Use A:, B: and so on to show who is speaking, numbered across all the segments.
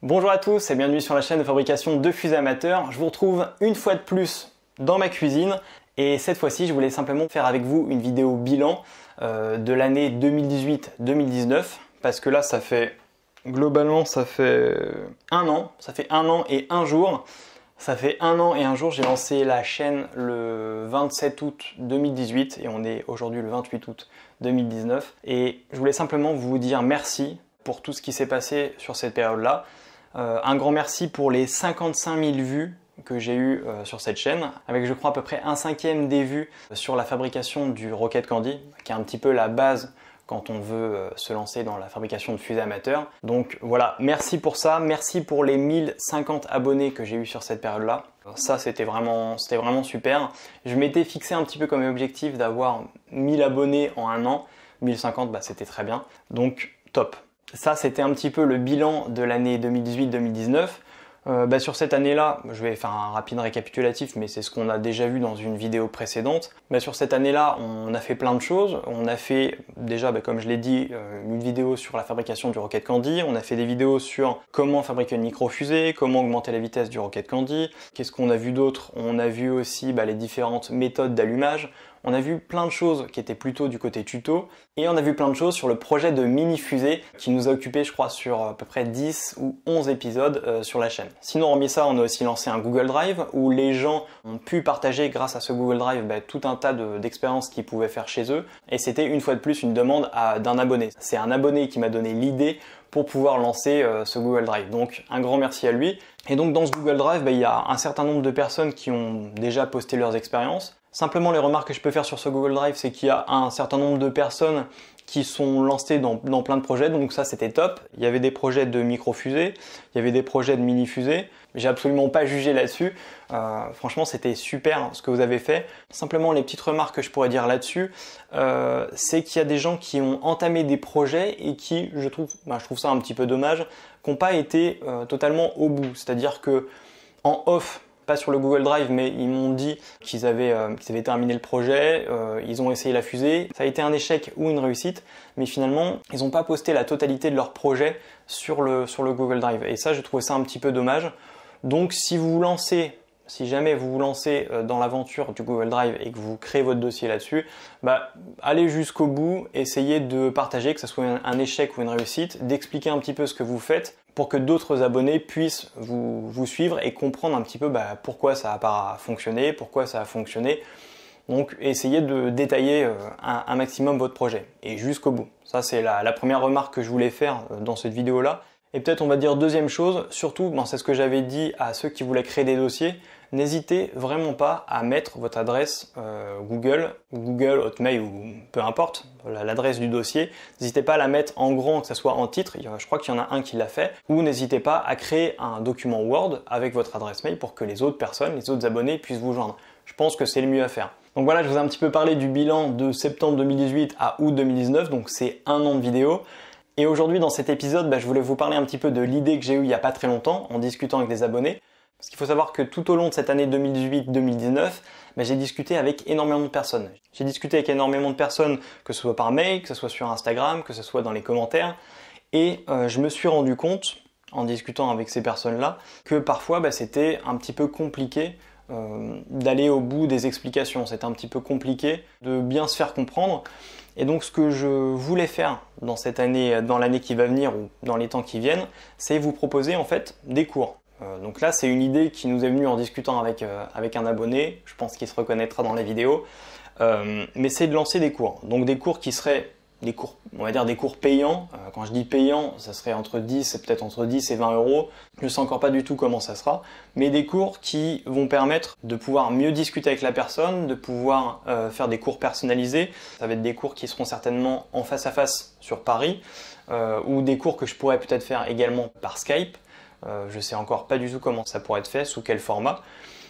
A: Bonjour à tous et bienvenue sur la chaîne de fabrication de fusées amateurs. Je vous retrouve une fois de plus dans ma cuisine et cette fois-ci je voulais simplement faire avec vous une vidéo bilan de l'année 2018-2019 parce que là globalement ça fait un an et un jour. Ça fait un an et un jour, j'ai lancé la chaîne le 27 août 2018 et on est aujourd'hui le 28 août 2019 et je voulais simplement vous dire merci pour tout ce qui s'est passé sur cette période-là. Un grand merci pour les 55 000 vues que j'ai eues sur cette chaîne, avec je crois à peu près 1/5 des vues sur la fabrication du Rocket Candy, qui est un petit peu la base quand on veut se lancer dans la fabrication de fusées amateurs. Donc voilà, merci pour ça, merci pour les 1050 abonnés que j'ai eu sur cette période-là. Ça c'était vraiment super. Je m'étais fixé un petit peu comme objectif d'avoir 1000 abonnés en un an. 1050, c'était très bien. Donc top. Ça, c'était un petit peu le bilan de l'année 2018-2019. Sur cette année-là, je vais faire un rapide récapitulatif, mais c'est ce qu'on a déjà vu dans une vidéo précédente. Sur cette année-là, on a fait plein de choses. On a fait déjà, comme je l'ai dit, une vidéo sur la fabrication du Rocket Candy. On a fait des vidéos sur comment fabriquer une micro-fusée, comment augmenter la vitesse du Rocket Candy. Qu'est-ce qu'on a vu d'autre? On a vu aussi les différentes méthodes d'allumage. On a vu plein de choses qui étaient plutôt du côté tuto et on a vu plein de choses sur le projet de mini-fusée qui nous a occupé je crois sur à peu près 10 ou 11 épisodes sur la chaîne. Sinon hormis ça, on a aussi lancé un Google Drive où les gens ont pu partager grâce à ce Google Drive tout un tas d'expériences qu'ils pouvaient faire chez eux et c'était une fois de plus une demande d'un abonné. C'est un abonné qui m'a donné l'idée pour pouvoir lancer ce Google Drive. Donc un grand merci à lui. Et donc dans ce Google Drive, il y a un certain nombre de personnes qui ont déjà posté leurs expériences. Simplement les remarques que je peux faire sur ce Google Drive, c'est qu'il y a un certain nombre de personnes qui sont lancées dans plein de projets, donc ça c'était top. Il y avait des projets de micro-fusées, il y avait des projets de mini-fusées. J'ai absolument pas jugé là-dessus. Franchement c'était super ce que vous avez fait. Simplement les petites remarques que je pourrais dire là-dessus, c'est qu'il y a des gens qui ont entamé des projets et qui, je trouve ça un petit peu dommage, qui n'ont pas été totalement au bout. C'est-à-dire que en off, pas sur le Google Drive, mais ils m'ont dit qu'ils avaient terminé le projet, ils ont essayé la fusée, ça a été un échec ou une réussite, mais finalement, ils n'ont pas posté la totalité de leur projet sur le Google Drive. Et ça, je trouvais ça un petit peu dommage. Donc, si jamais vous vous lancez dans l'aventure du Google Drive et que vous créez votre dossier là-dessus, allez jusqu'au bout, essayez de partager, que ce soit un échec ou une réussite, d'expliquer un petit peu ce que vous faites pour que d'autres abonnés puissent vous suivre et comprendre un petit peu pourquoi ça n'a pas fonctionné, pourquoi ça a fonctionné. Donc essayez de détailler un maximum votre projet et jusqu'au bout. Ça c'est la première remarque que je voulais faire dans cette vidéo-là. Et peut-être on va dire deuxième chose, surtout c'est ce que j'avais dit à ceux qui voulaient créer des dossiers, n'hésitez vraiment pas à mettre votre adresse Google, Hotmail ou peu importe, l'adresse du dossier. N'hésitez pas à la mettre en grand, que ce soit en titre, je crois qu'il y en a un qui l'a fait, ou n'hésitez pas à créer un document Word avec votre adresse mail pour que les autres personnes, les autres abonnés puissent vous joindre. Je pense que c'est le mieux à faire. Donc voilà, je vous ai un petit peu parlé du bilan de septembre 2018 à août 2019, donc c'est un an de vidéo. Et aujourd'hui dans cet épisode, je voulais vous parler un petit peu de l'idée que j'ai eue il n'y a pas très longtemps en discutant avec des abonnés. Parce qu'il faut savoir que tout au long de cette année 2018-2019, j'ai discuté avec énormément de personnes. J'ai discuté avec énormément de personnes, que ce soit par mail, que ce soit sur Instagram, que ce soit dans les commentaires. Et je me suis rendu compte, en discutant avec ces personnes-là, que parfois c'était un petit peu compliqué d'aller au bout des explications. C'était un petit peu compliqué de bien se faire comprendre. Et donc ce que je voulais faire dans cette année, dans l'année qui va venir ou dans les temps qui viennent, c'est vous proposer en fait des cours. Donc là c'est une idée qui nous est venue en discutant avec un abonné, je pense qu'il se reconnaîtra dans la vidéo, mais c'est de lancer des cours. Donc des cours qui seraient des cours, on va dire des cours payants. Quand je dis payant, ça serait entre 10 et 20 euros. Je ne sais encore pas du tout comment ça sera, mais des cours qui vont permettre de pouvoir mieux discuter avec la personne, de pouvoir faire des cours personnalisés. Ça va être des cours qui seront certainement en face à face sur Paris, ou des cours que je pourrais peut-être faire également par Skype. Je ne sais encore pas du tout comment ça pourrait être fait, sous quel format.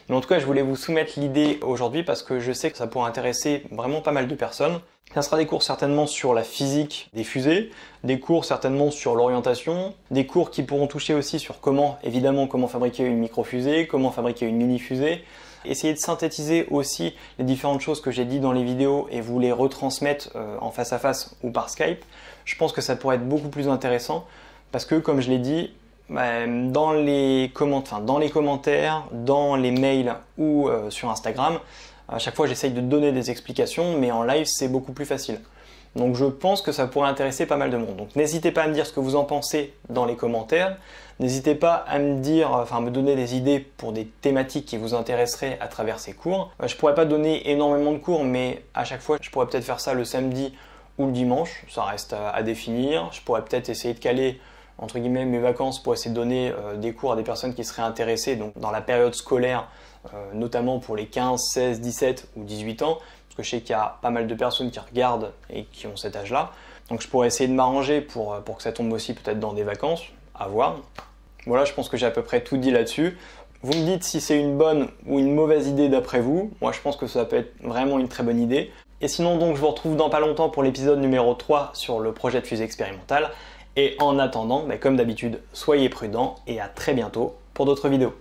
A: Mais en tout cas, je voulais vous soumettre l'idée aujourd'hui parce que je sais que ça pourrait intéresser vraiment pas mal de personnes. Ça sera des cours certainement sur la physique des fusées, des cours certainement sur l'orientation, des cours qui pourront toucher aussi sur comment fabriquer une micro-fusée, comment fabriquer une mini-fusée. Essayer de synthétiser aussi les différentes choses que j'ai dit dans les vidéos et vous les retransmettre en face à face ou par Skype. Je pense que ça pourrait être beaucoup plus intéressant parce que, comme je l'ai dit, dans les commentaires, dans les mails ou sur Instagram, à chaque fois j'essaye de donner des explications, mais en live c'est beaucoup plus facile. Donc je pense que ça pourrait intéresser pas mal de monde. Donc n'hésitez pas à me dire ce que vous en pensez dans les commentaires. N'hésitez pas à me dire, me donner des idées pour des thématiques qui vous intéresseraient à travers ces cours. Je pourrais pas donner énormément de cours, mais à chaque fois je pourrais peut-être faire ça le samedi ou le dimanche. Ça reste à définir. Je pourrais peut-être essayer de caler entre guillemets mes vacances pour essayer de donner des cours à des personnes qui seraient intéressées donc dans la période scolaire, notamment pour les 15, 16, 17 ou 18 ans. Parce que je sais qu'il y a pas mal de personnes qui regardent et qui ont cet âge-là. Donc je pourrais essayer de m'arranger pour que ça tombe aussi peut-être dans des vacances, à voir. Voilà, je pense que j'ai à peu près tout dit là-dessus. Vous me dites si c'est une bonne ou une mauvaise idée d'après vous. Moi je pense que ça peut être vraiment une très bonne idée. Et sinon donc je vous retrouve dans pas longtemps pour l'épisode numéro 3 sur le projet de fusée expérimentale. Et en attendant, comme d'habitude, soyez prudents et à très bientôt pour d'autres vidéos.